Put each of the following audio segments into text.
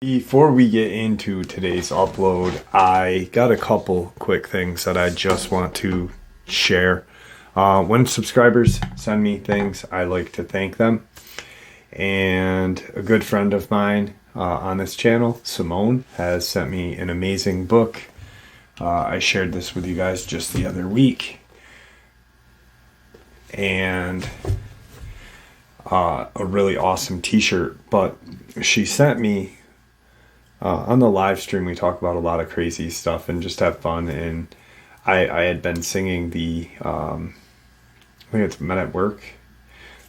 Before we get into today's upload, I got a couple quick things that I just want to share. When subscribers send me things, I like to thank them. And a good friend of mine on this channel, Simone, has sent me an amazing book. I shared this with you guys just the other week. And a really awesome t-shirt. But she sent me, on the live stream, we talk about a lot of crazy stuff and just have fun. And I had been singing the, I think it's Men at Work,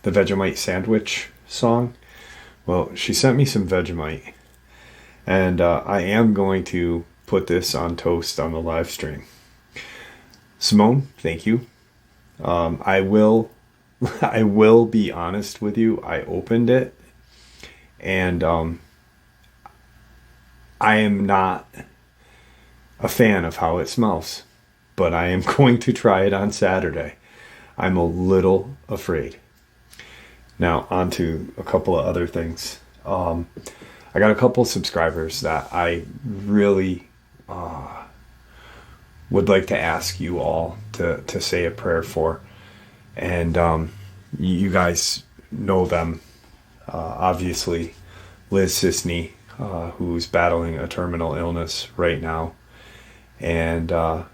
the Vegemite sandwich song. Well, she sent me some Vegemite. And I am going to put this on toast on the live stream. Simone, thank you. I will be honest with you. I opened it and I am not a fan of how it smells, but I am going to try it on Saturday. I'm a little afraid. Now, on to a couple of other things. I got a couple of subscribers that I really would like to ask you all to say a prayer for. And you guys know them. Obviously, Liz Sisney, who's battling a terminal illness right now and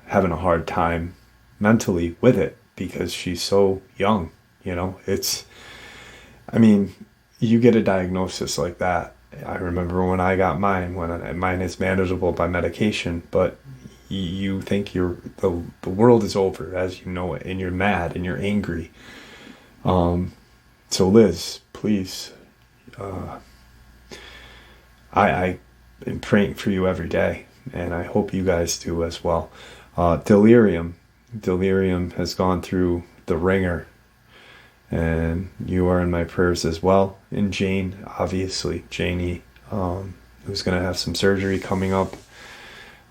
having a hard time mentally with it because she's so young. You know, you get a diagnosis like that. I remember when I got mine, mine is manageable by medication, but you think the world is over as you know it, and you're mad and you're angry. So Liz, please, I am praying for you every day, and I hope you guys do as well. Delirium has gone through the ringer, and you are in my prayers as well. And Janie, who's going to have some surgery coming up,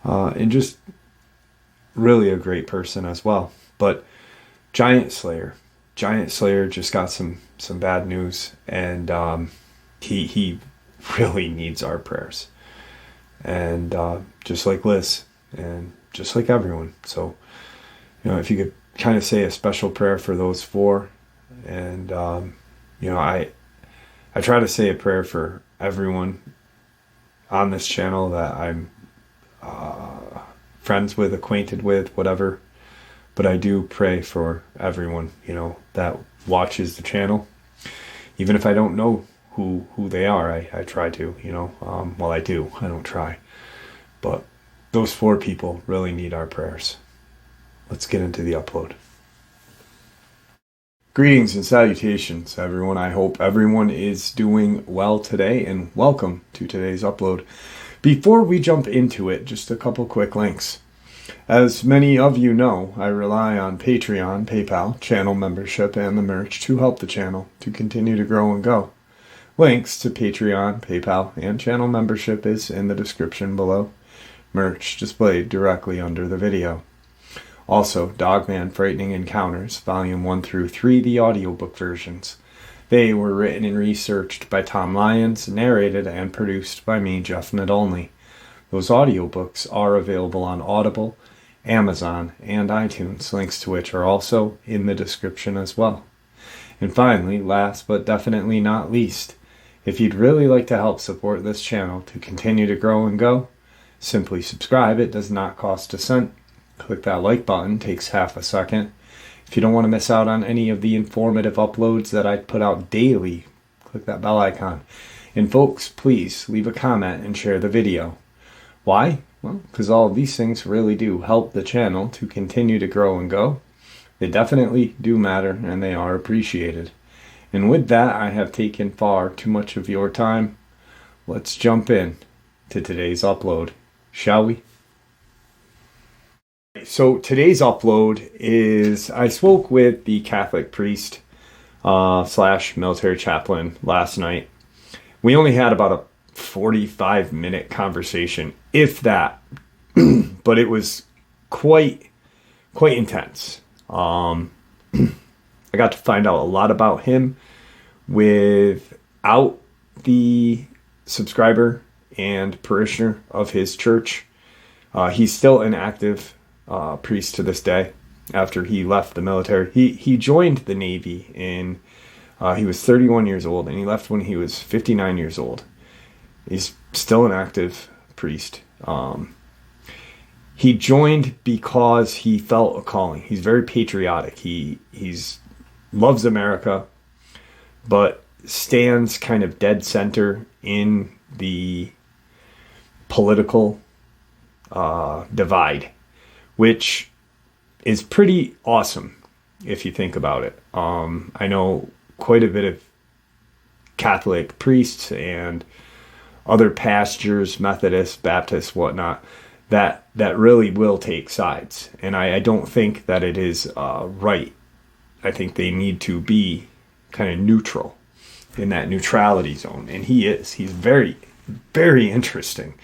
and just really a great person as well. But Giant Slayer just got some bad news, and he really needs our prayers, and just like Liz and just like everyone. So, if you could kind of say a special prayer for those four. And I try to say a prayer for everyone on this channel that I'm friends with, acquainted with, whatever. But I do pray for everyone, that watches the channel. Even if I don't know who they are, I try to, well, I do. I don't try. But those four people really need our prayers. Let's get into the upload. Greetings and salutations, everyone. I hope everyone is doing well today, and welcome to today's upload. Before we jump into it, just a couple quick links. As many of you know, I rely on Patreon, PayPal, channel membership, and the merch to help the channel to continue to grow and go. Links to Patreon, PayPal, and channel membership is in the description below. Merch displayed directly under the video. Also, Dogman Frightening Encounters, Volume 1 through 3, the audiobook versions. They were written and researched by Tom Lyons, narrated and produced by me, Jeff Nadolny. Those audiobooks are available on Audible, Amazon, and iTunes, links to which are also in the description as well. And finally, last but definitely not least, if you'd really like to help support this channel to continue to grow and go, simply subscribe. It does not cost a cent. Click that like button, takes half a second. If you don't want to miss out on any of the informative uploads that I put out daily, click that bell icon. And folks, please leave a comment and share the video. Why? Well, because all of these things really do help the channel to continue to grow and go. They definitely do matter, and they are appreciated. And with that, I have taken far too much of your time. Let's jump in to today's upload, shall we? So today's upload is, I spoke with the Catholic priest / military chaplain last night. We only had about a 45-minute conversation, if that, but it was quite intense. I got to find out a lot about him without the subscriber and parishioner of his church. He's still an active priest to this day after he left the military. He joined the Navy in, he was 31 years old, and he left when he was 59 years old. He's still an active priest. He joined because he felt a calling. He's very patriotic. He's loves America, but stands kind of dead center in the political divide, which is pretty awesome if you think about it. I know quite a bit of Catholic priests and other pastors, Methodists, Baptists, whatnot, that really will take sides. And I don't think that it is right. I think they need to be kind of neutral in that neutrality zone. And he is. He's very, very interesting.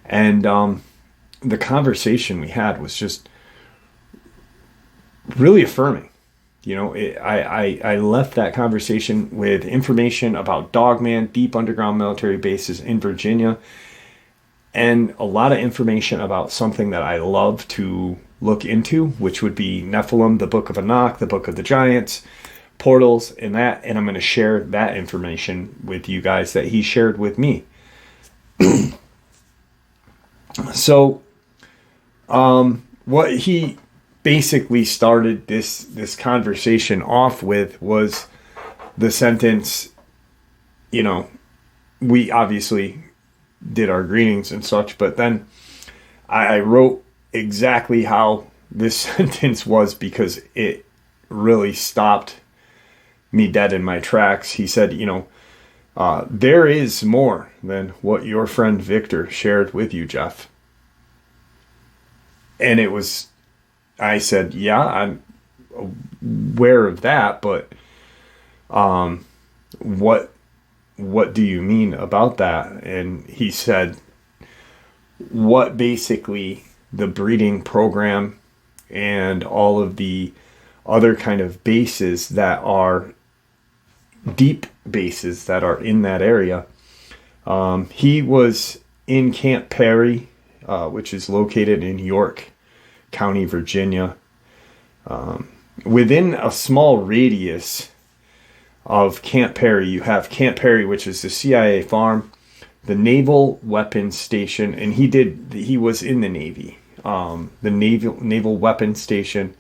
And the conversation we had was just really affirming. You know, I left that conversation with information about Dogman, deep underground military bases in Virginia, and a lot of information about something that I love to look into, which would be Nephilim, the Book of Enoch, the Book of the Giants, portals, and that. And I'm going to share that information with you guys that he shared with me. So, what he basically started this conversation off with was the sentence, you know, we obviously did our greetings and such, but then I wrote exactly how this sentence was because it really stopped me dead in my tracks. He said, you know, there is more than what your friend Victor shared with you, Jeff. And it was, I said, yeah, I'm aware of that, but what do you mean about that? And he said, what basically the breeding program and all of the other kind of bases that are deep bases that are in that area. He was in Camp Perry, which is located in York County, Virginia. Within a small radius of Camp Perry, you have Camp Perry, which is the CIA farm, the Naval Weapons Station, and he was in the Navy. The Naval Weapons Station,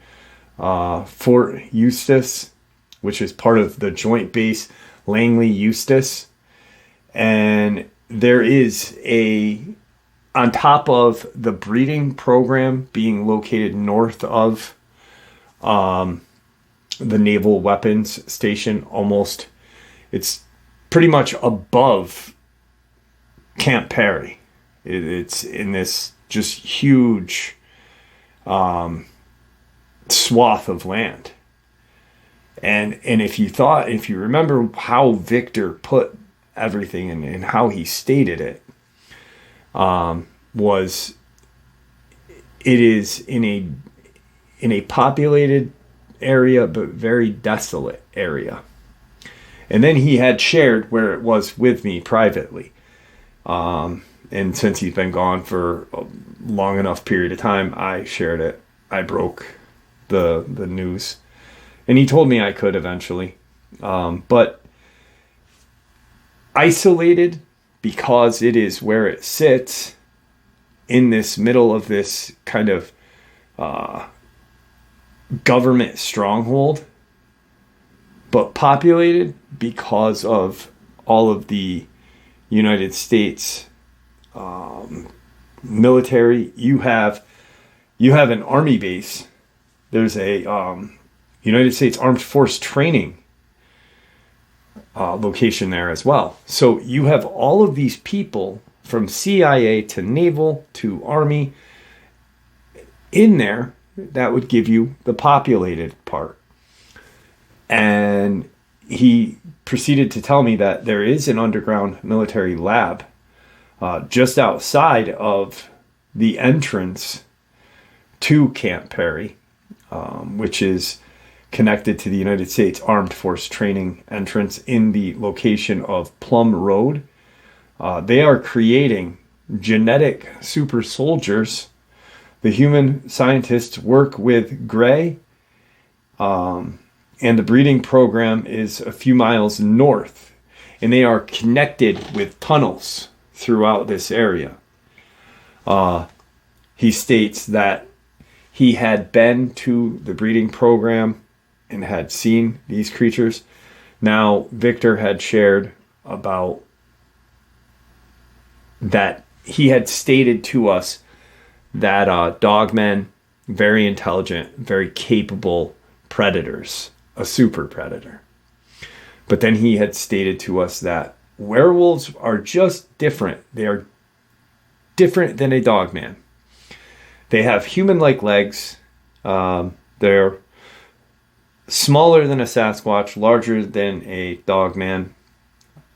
Fort Eustis, which is part of the Joint Base Langley Eustis, and there is on top of the breeding program being located north of the Naval Weapons Station, it's pretty much above Camp Perry. It's in this just huge swath of land. And if you remember how Victor put everything and how he stated it, was it is in a populated area but very desolate area. And then he had shared where it was with me privately. And since he's been gone for a long enough period of time, I shared it. I broke the news. And he told me I could eventually. But isolated, because it is where it sits in this middle of this kind of government stronghold, but populated because of all of the United States military. You have an army base. There's a United States Armed Force training location there as well. So you have all of these people from CIA to Naval to Army in there. That would give you the populated part. And he proceeded to tell me that there is an underground military lab just outside of the entrance to Camp Perry, which is connected to the United States Armed Force Training entrance in the location of Plum Road. They are creating genetic super soldiers. The human scientists work with Gray, and the breeding program is a few miles north, and they are connected with tunnels throughout this area. He states that he had been to the breeding program and had seen these creatures. Now, Victor had shared about that he had stated to us that dogmen, very intelligent, very capable predators, a super predator. But then he had stated to us that werewolves are just different. They are different than a dogman. They have human-like legs. They're smaller than a Sasquatch, larger than a dogman.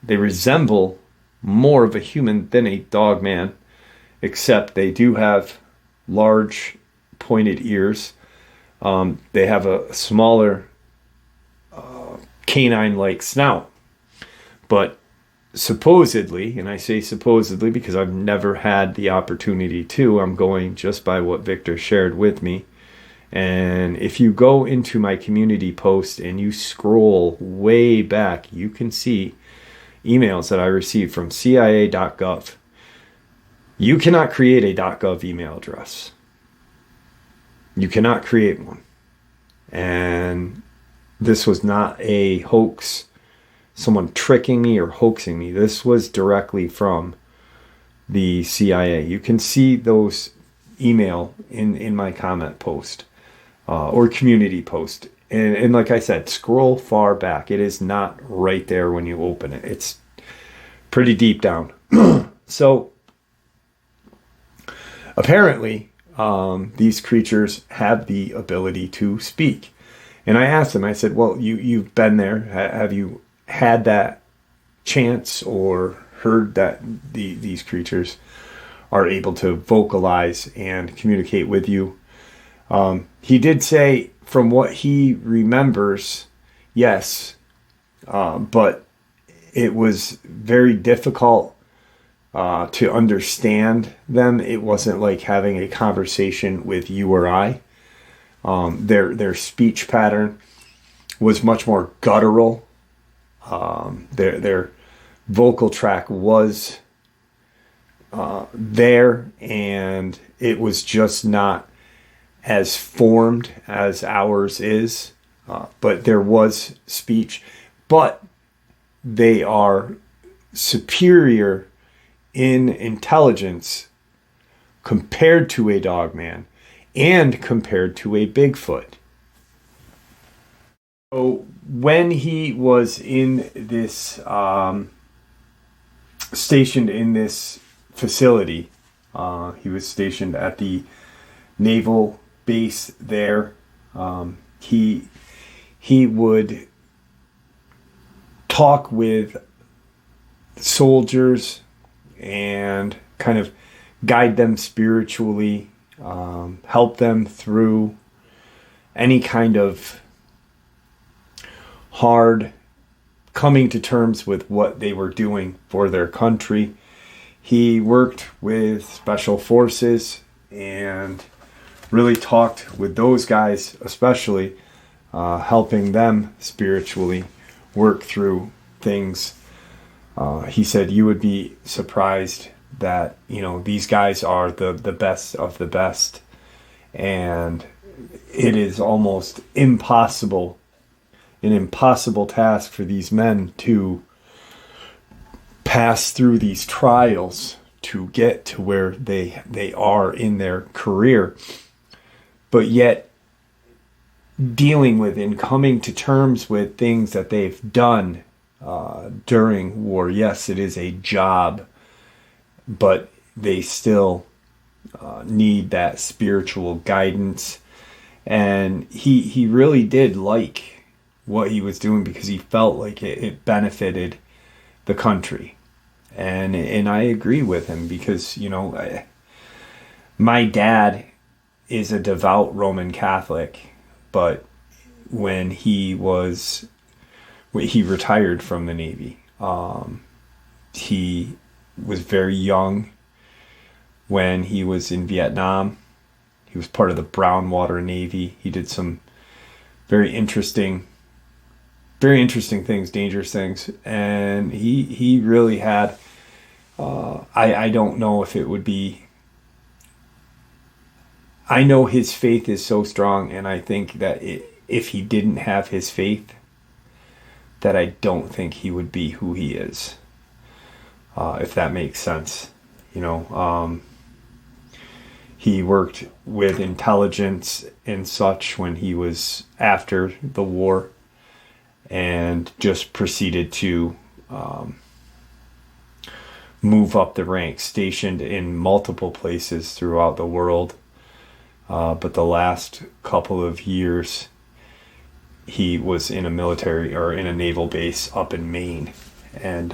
They resemble more of a human than a dogman, except they do have large pointed ears. They have a smaller canine-like snout. But supposedly, and I say supposedly because I've never had the opportunity to, I'm going just by what Victor shared with me. And if you go into my community post and you scroll way back, you can see emails that I received from CIA.gov. You cannot create a .gov email address. You cannot create one. And this was not a hoax, someone tricking me or hoaxing me. This was directly from the CIA. You can see those email in my comment post or community post. And like I said, scroll far back. It is not right there when you open it. It's pretty deep down. So apparently, these creatures have the ability to speak. And I asked him, I said, well, you've been there. Have you had that chance or heard that these creatures are able to vocalize and communicate with you? He did say, from what he remembers, yes, but it was very difficult to understand them. It wasn't like having a conversation with you or I. Their speech pattern was much more guttural. Their vocal track was there, and it was just not as formed as ours is. But there was speech. But they are superior in intelligence compared to a dogman and compared to a Bigfoot. So when he was in this stationed in this facility, he was stationed at the naval base there. He would talk with soldiers and kind of guide them spiritually, help them through any kind of hard coming to terms with what they were doing for their country. He worked with special forces and really talked with those guys, especially helping them spiritually work through things. He said you would be surprised that, these guys are the best of the best, and it is almost an impossible task for these men to pass through these trials to get to where they are in their career. But yet, dealing with and coming to terms with things that they've done during war. Yes, it is a job, but they still need that spiritual guidance. And he really did like what he was doing because he felt like it benefited the country. And I agree with him because, my dad is a devout Roman Catholic, but when he retired from the Navy. He was very young when he was in Vietnam. He was part of the Brown Water Navy. He did some very interesting things, dangerous things. And he really had, I don't know if it would be, I know his faith is so strong, and I think that if he didn't have his faith, that I don't think he would be who he is. If that makes sense. He worked with intelligence and such when he was after the war, and just proceeded to move up the ranks, stationed in multiple places throughout the world. But the last couple of years, he was in a military or in a naval base up in Maine, and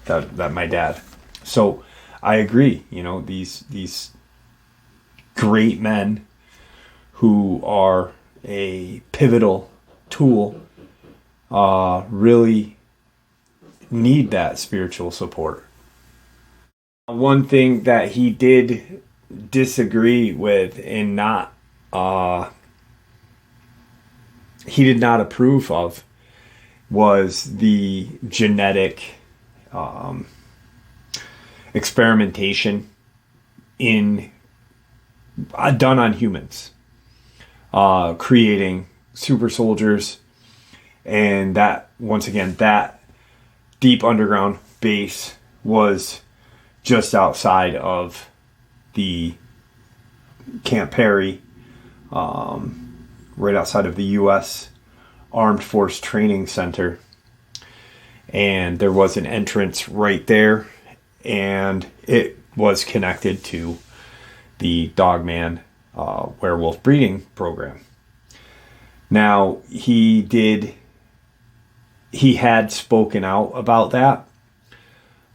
that my dad. So I agree. These great men who are a pivotal tool really need that spiritual support. One thing that he did disagree with and he did not approve of was the genetic experimentation done on humans, creating super soldiers, and that, once again, that deep underground base was just outside of the Camp Perry, right outside of the U.S. Armed Force Training Center. And there was an entrance right there, and it was connected to the Dogman werewolf breeding program. Now, he had spoken out about that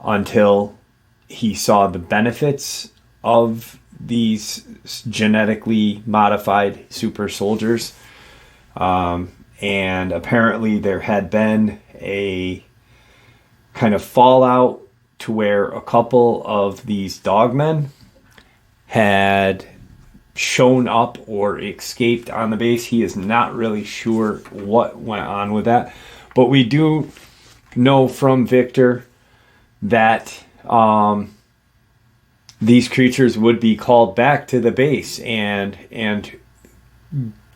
until he saw the benefits of these genetically modified super soldiers. And apparently there had been a kind of fallout to where a couple of these dogmen had shown up or escaped on the base. He is not really sure what went on with that. But we do know from Victor that these creatures would be called back to the base and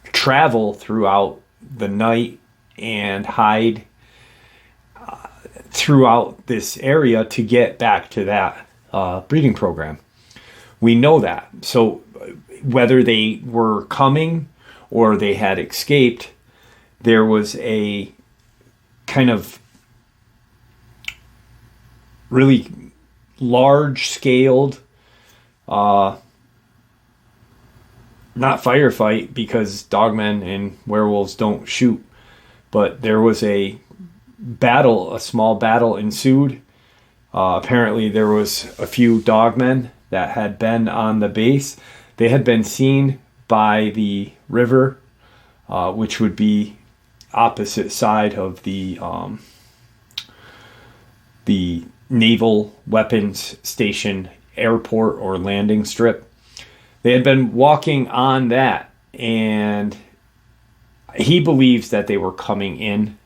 travel throughout the night and hide throughout this area to get back to that breeding program. We know that. So whether they were coming or they had escaped, there was a kind of really large-scaled, not firefight, because dogmen and werewolves don't shoot, but there was a small battle ensued. Apparently there was a few dogmen that had been on the base. They had been seen by the river, which would be opposite side of the Naval Weapons Station airport or landing strip. They had been walking on that, and he believes that they were coming in,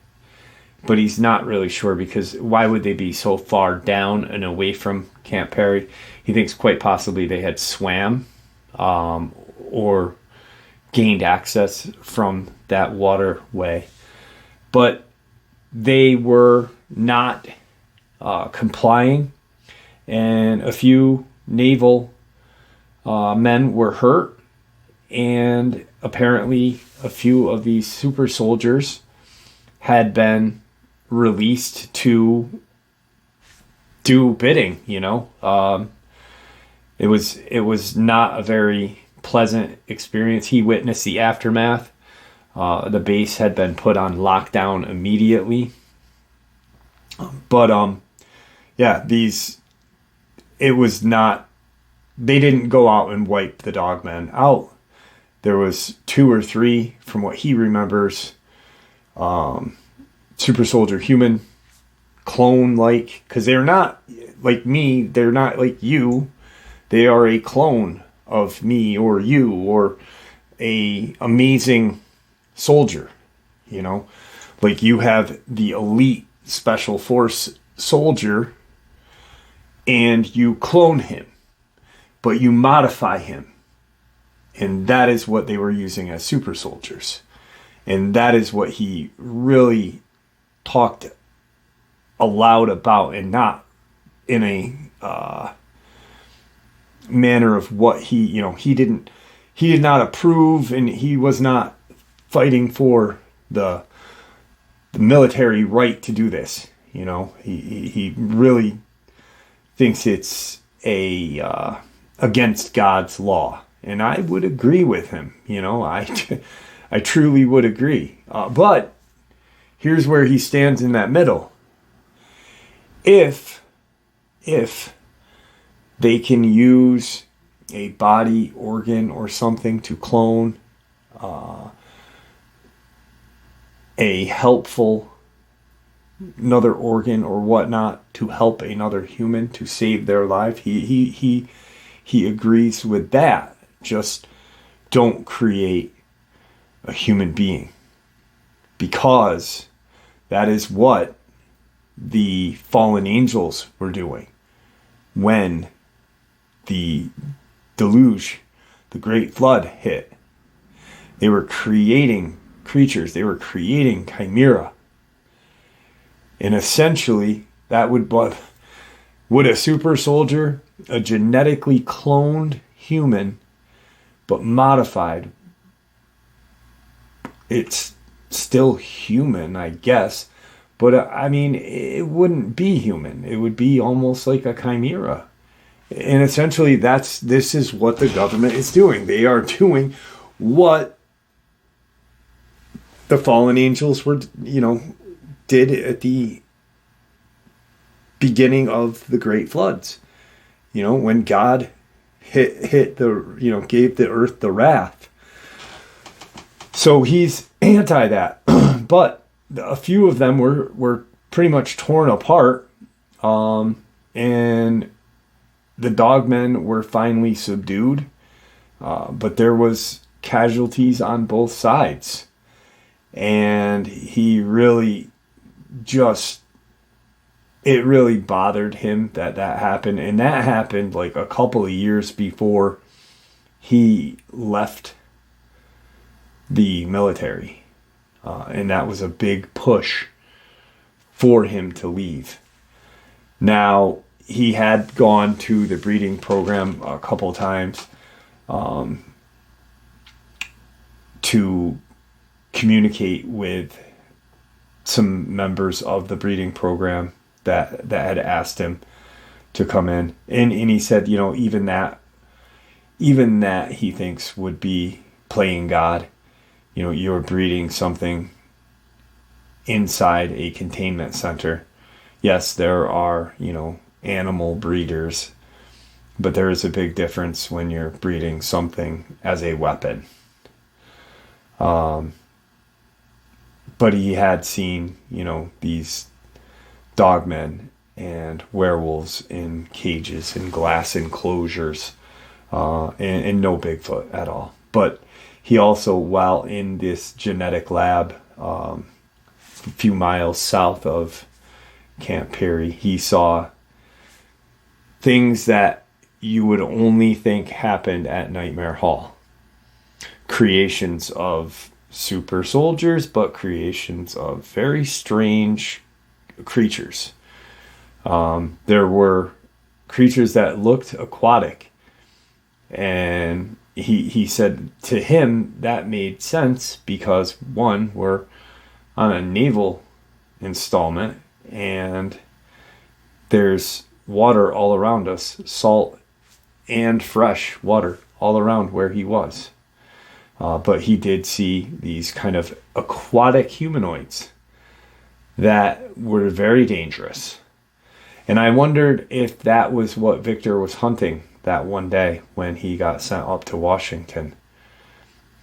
but he's not really sure, because why would they be so far down and away from Camp Perry? He thinks quite possibly they had swam or gained access from that waterway. But they were not complying, and a few naval men were hurt, and apparently a few of these super soldiers had been released to do bidding. It was not a very pleasant experience. He witnessed the aftermath. The base had been put on lockdown immediately. But it was not, they didn't go out and wipe the dogmen out. There was 2 or 3, from what he remembers, super soldier human, clone-like, because they're not like me, they're not like you. They are a clone of me or you or a amazing soldier, you know? Like you have the elite special force soldier and you clone him, but you modify him. And that is what they were using as super soldiers. And that is what he really talked aloud about, and not in a manner of what he did not approve, and he was not fighting for the military right to do this. He really thinks it's against God's law, and I would agree with him. I truly would agree. But here's where he stands in that middle. If they can use a body organ or something to clone a helpful another organ or whatnot to help another human to save their life, he agrees with that. Just don't create a human being, because that is what the fallen angels were doing when the deluge, the great flood hit. They were creating creatures. They were creating chimera. And essentially, that would a super soldier, a genetically cloned human, but modified, it's still human, I guess. But it wouldn't be human. It would be almost like a chimera. And essentially, this is what the government is doing. They are doing what the fallen angels did at the beginning of the great floods. When God hit gave the earth the wrath. So he's anti that. But a few of them were pretty much torn apart. And the Dogmen were finally subdued. But there was casualties on both sides. And he really it really bothered him that happened. And that happened like a couple of years before he left the military. And that was a big push for him to leave. Now, he had gone to the breeding program a couple times to communicate with some members of the breeding program that had asked him to come in. And he said, even that he thinks would be playing God. You're breeding something inside a containment center. Yes, there are, animal breeders, but there is a big difference when you're breeding something as a weapon. But he had seen, these dogmen and werewolves in cages and glass enclosures, and no Bigfoot at all. But he also, while in this genetic lab, a few miles south of Camp Perry, he saw things that you would only think happened at Nightmare Hall. Creations of super soldiers, but creations of very strange creatures. There were creatures that looked aquatic, and he said to him that made sense because, one, we're on a naval installment and there's water all around us, salt and fresh water all around where he was. But he did see these kind of aquatic humanoids that were very dangerous. And I wondered if that was what Victor was hunting that one day when he got sent up to Washington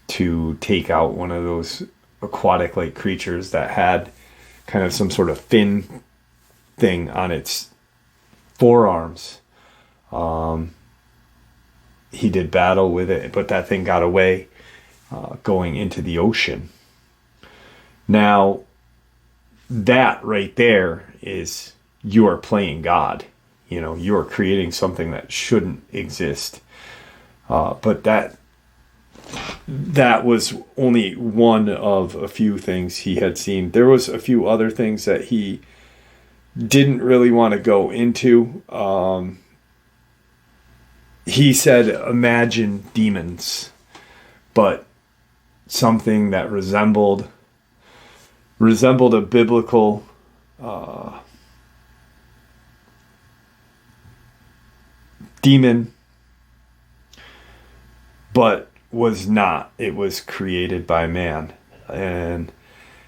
to take out one of those aquatic like creatures that had kind of some sort of fin thing on its forearms. He did battle with it, but that thing got away, going into the ocean. Now, that right there is, you are playing God. You know, you are creating something that shouldn't exist. But that was only one of a few things he had seen. There was a few other things that he didn't really want to go into. He said, imagine demons, but something that resembled a biblical demon, but was not. It was created by man, and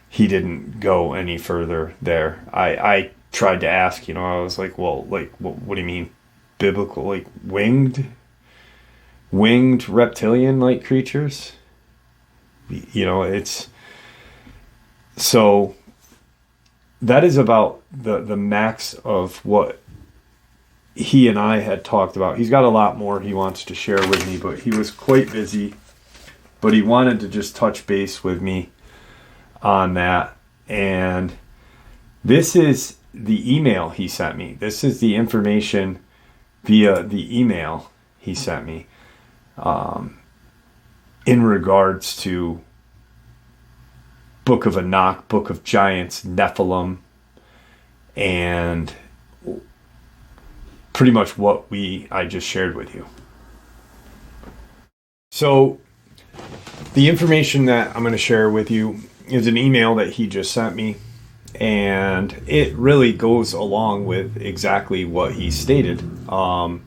he didn't go any further there. I tried to ask, I was like, well, like, what do you mean biblical? Like winged reptilian like creatures? It's so that is about the max of what he and I had talked about. He's got a lot more he wants to share with me, but he was quite busy. But he wanted to just touch base with me on that. And this is the email he sent me. This is the information via the email he sent me in regards to Book of Enoch, Book of Giants, Nephilim, and pretty much what I just shared with you. So the information that I'm going to share with you is an email that he just sent me, and it really goes along with exactly what he stated. When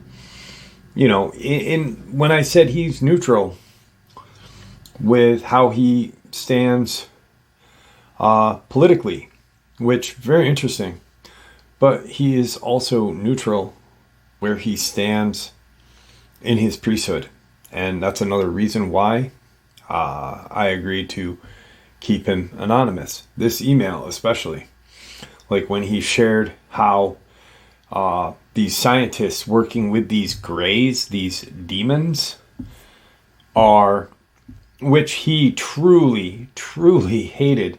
I said he's neutral with how he stands politically, which very interesting, but he is also neutral where he stands in his priesthood. And that's another reason why I agreed to keep him anonymous. This email especially. Like when he shared how these scientists working with these greys, these demons, which he truly, truly hated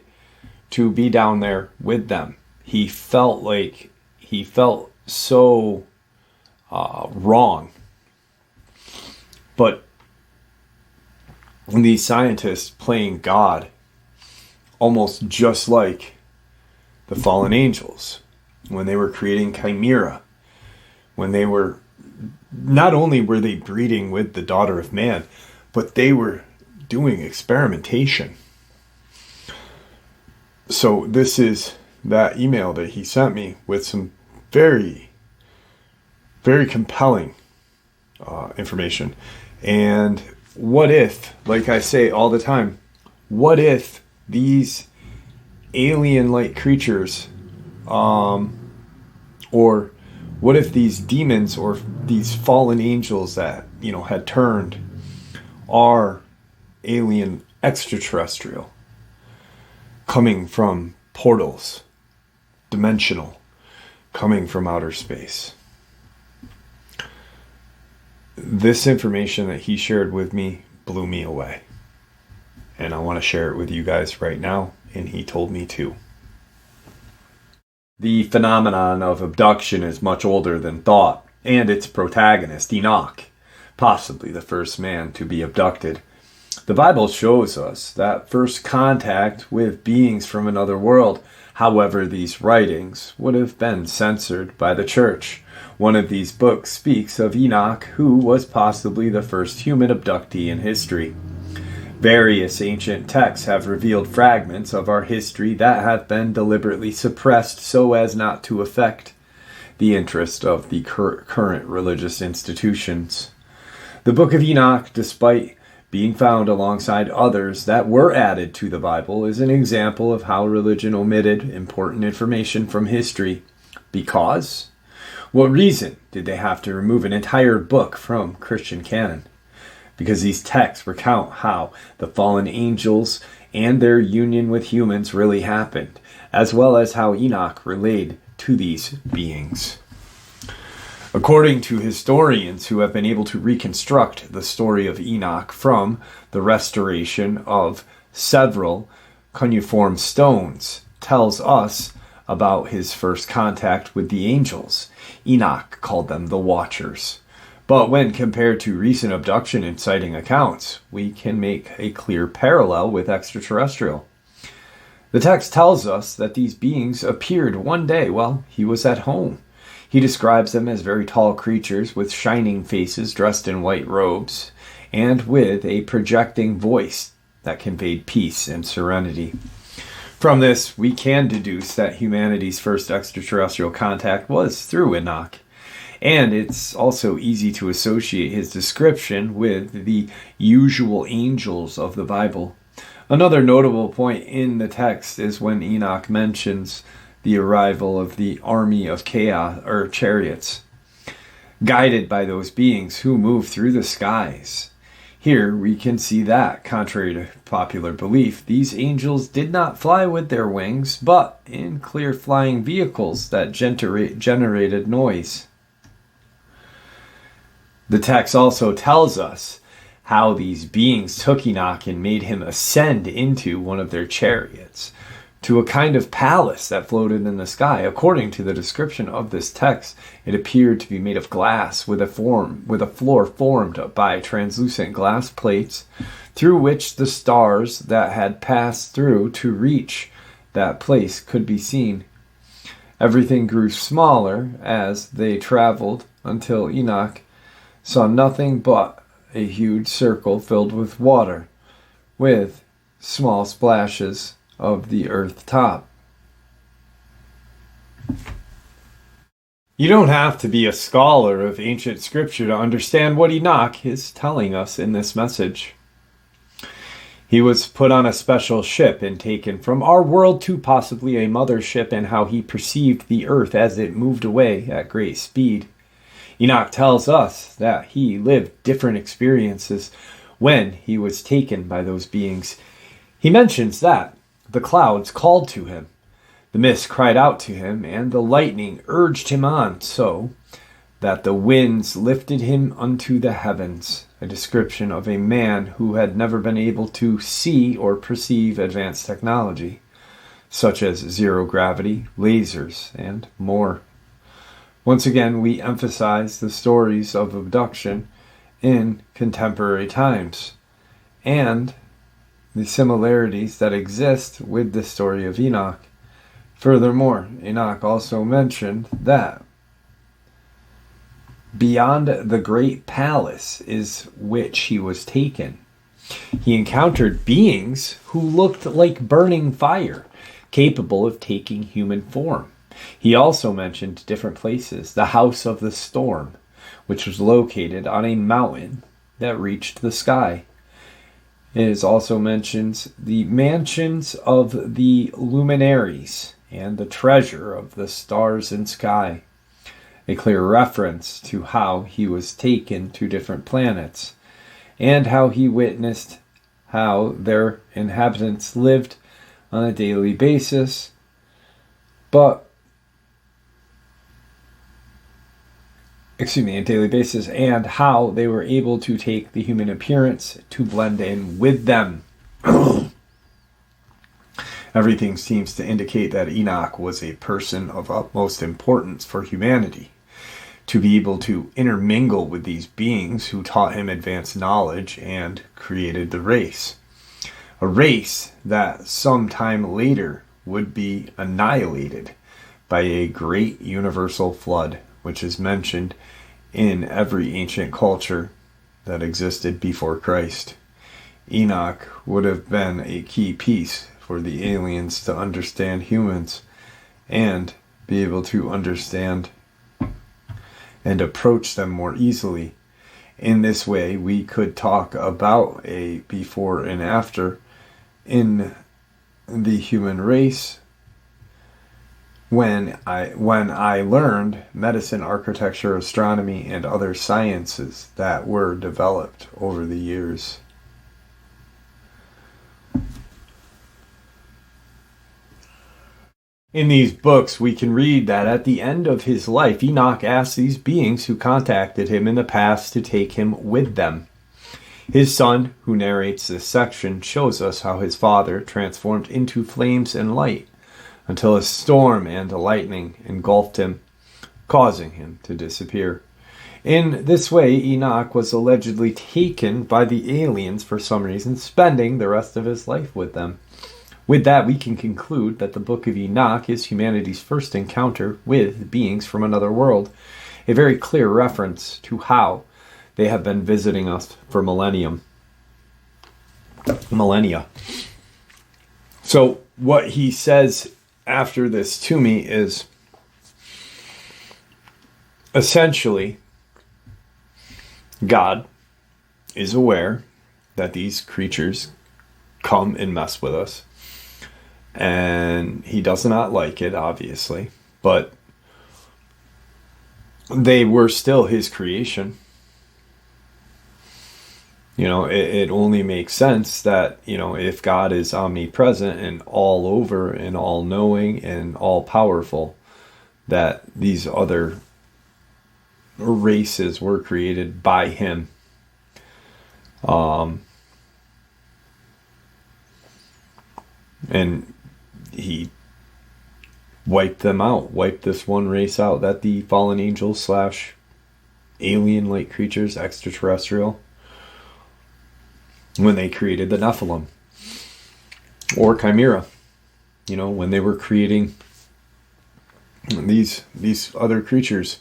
to be down there with them. He felt so wrong. But these scientists playing God, almost just like the fallen angels, when they were creating chimera, when they were, not only were they breeding with the daughter of man, but they were doing experimentation. So this is that email that he sent me with some very, very compelling information. And what if, like I say all the time, what if these alien-like creatures, or what if these demons or these fallen angels that, had turned are alien extraterrestrial, coming from portals, dimensional, coming from outer space? This information that he shared with me blew me away. And I want to share it with you guys right now, and he told me to. The phenomenon of abduction is much older than thought, and its protagonist, Enoch, possibly the first man to be abducted. The Bible shows us that first contact with beings from another world. However, these writings would have been censored by the church. One of these books speaks of Enoch, who was possibly the first human abductee in history. Various ancient texts have revealed fragments of our history that have been deliberately suppressed so as not to affect the interest of the current religious institutions. The Book of Enoch, despite being found alongside others that were added to the Bible, is an example of how religion omitted important information from history. Because? What reason did they have to remove an entire book from Christian canon? Because these texts recount how the fallen angels and their union with humans really happened, as well as how Enoch related to these beings. According to historians who have been able to reconstruct the story of Enoch from the restoration of several cuneiform stones, tells us about his first contact with the angels. Enoch called them the Watchers. But when compared to recent abduction and sighting accounts, we can make a clear parallel with extraterrestrial. The text tells us that these beings appeared one day while he was at home. He describes them as very tall creatures with shining faces dressed in white robes and with a projecting voice that conveyed peace and serenity. From this, we can deduce that humanity's first extraterrestrial contact was through Enoch. And it's also easy to associate his description with the usual angels of the Bible. Another notable point in the text is when Enoch mentions the arrival of the army of chaos, or chariots, guided by those beings who move through the skies. Here we can see that, contrary to popular belief, these angels did not fly with their wings, but in clear flying vehicles that generated noise. The text also tells us how these beings took Enoch and made him ascend into one of their chariots to a kind of palace that floated in the sky. According to the description of this text, it appeared to be made of glass with a floor formed by translucent glass plates through which the stars that had passed through to reach that place could be seen. Everything grew smaller as they traveled until Enoch saw nothing but a huge circle filled with water, with small splashes of the earth top. You don't have to be a scholar of ancient scripture to understand what Enoch is telling us in this message. He was put on a special ship and taken from our world to possibly a mother ship, and how he perceived the earth as it moved away at great speed. Enoch tells us that he lived different experiences when he was taken by those beings. He mentions that the clouds called to him, the mist cried out to him, and the lightning urged him on, so that the winds lifted him unto the heavens, a description of a man who had never been able to see or perceive advanced technology, such as zero gravity, lasers, and more. Once again, we emphasize the stories of abduction in contemporary times and the similarities that exist with the story of Enoch. Furthermore, Enoch also mentioned that beyond the great palace is which he was taken, he encountered beings who looked like burning fire, capable of taking human form. He also mentioned different places, the House of the Storm, which was located on a mountain that reached the sky. It also mentions the mansions of the luminaries and the treasure of the stars and sky, a clear reference to how he was taken to different planets and how he witnessed how their inhabitants lived on a daily basis, and how they were able to take the human appearance to blend in with them. Everything seems to indicate that Enoch was a person of utmost importance for humanity. To be able to intermingle with these beings who taught him advanced knowledge and created the race. A race that sometime later would be annihilated by a great universal flood, which is mentioned in every ancient culture that existed before Christ. Enoch would have been a key piece for the aliens to understand humans and be able to understand and approach them more easily. In this way, we could talk about a before and after in the human race when I learned medicine, architecture, astronomy, and other sciences that were developed over the years. In these books, we can read that at the end of his life, Enoch asked these beings who contacted him in the past to take him with them. His son, who narrates this section, shows us how his father transformed into flames and light until a storm and a lightning engulfed him, causing him to disappear. In this way, Enoch was allegedly taken by the aliens for some reason, spending the rest of his life with them. With that, we can conclude that the Book of Enoch is humanity's first encounter with beings from another world, a very clear reference to how they have been visiting us for millennia. So what he says after this to me is essentially God is aware that these creatures come and mess with us. And he does not like it, obviously, but they were still his creation. You know, it only makes sense that, you know, if God is omnipresent and all over and all knowing and all powerful, that these other races were created by him. And he wiped them out, wiped this one race out, that the fallen angels / alien-like creatures, extraterrestrial, when they created the Nephilim or Chimera, you know, when they were creating these other creatures,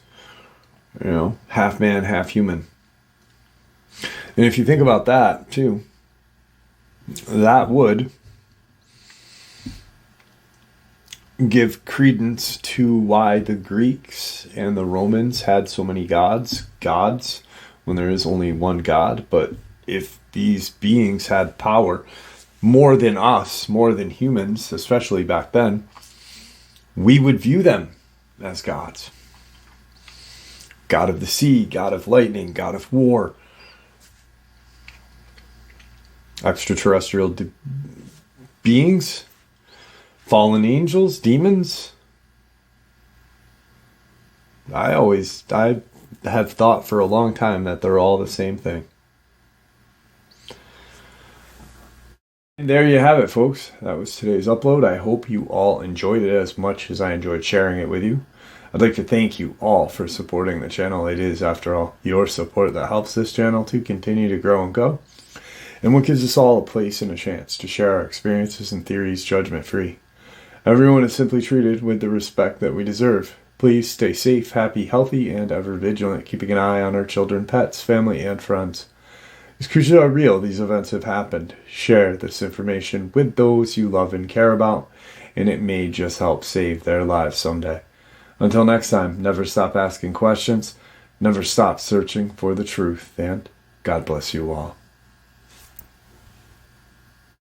you know, half man, half human. And if you think about that too, that would give credence to why the Greeks and the Romans had so many gods when there is only one God. But if these beings had power more than us, more than humans, especially back then, we would view them as gods. God of the sea, God of lightning, God of war, extraterrestrial beings, fallen angels, demons. I have thought for a long time that they're all the same thing. And there you have it, folks. That was today's upload. I hope you all enjoyed it as much as I enjoyed sharing it with you. I'd like to thank you all for supporting the channel. It is, after all, your support that helps this channel to continue to grow and go, and what gives us all a place and a chance to share our experiences and theories judgment-free. Everyone is simply treated with the respect that we deserve. Please stay safe, happy, healthy, and ever vigilant, keeping an eye on our children, pets, family, and friends. These creatures are real. These events have happened. Share this information with those you love and care about, and it may just help save their lives someday. Until next time, never stop asking questions, never stop searching for the truth, and God bless you all.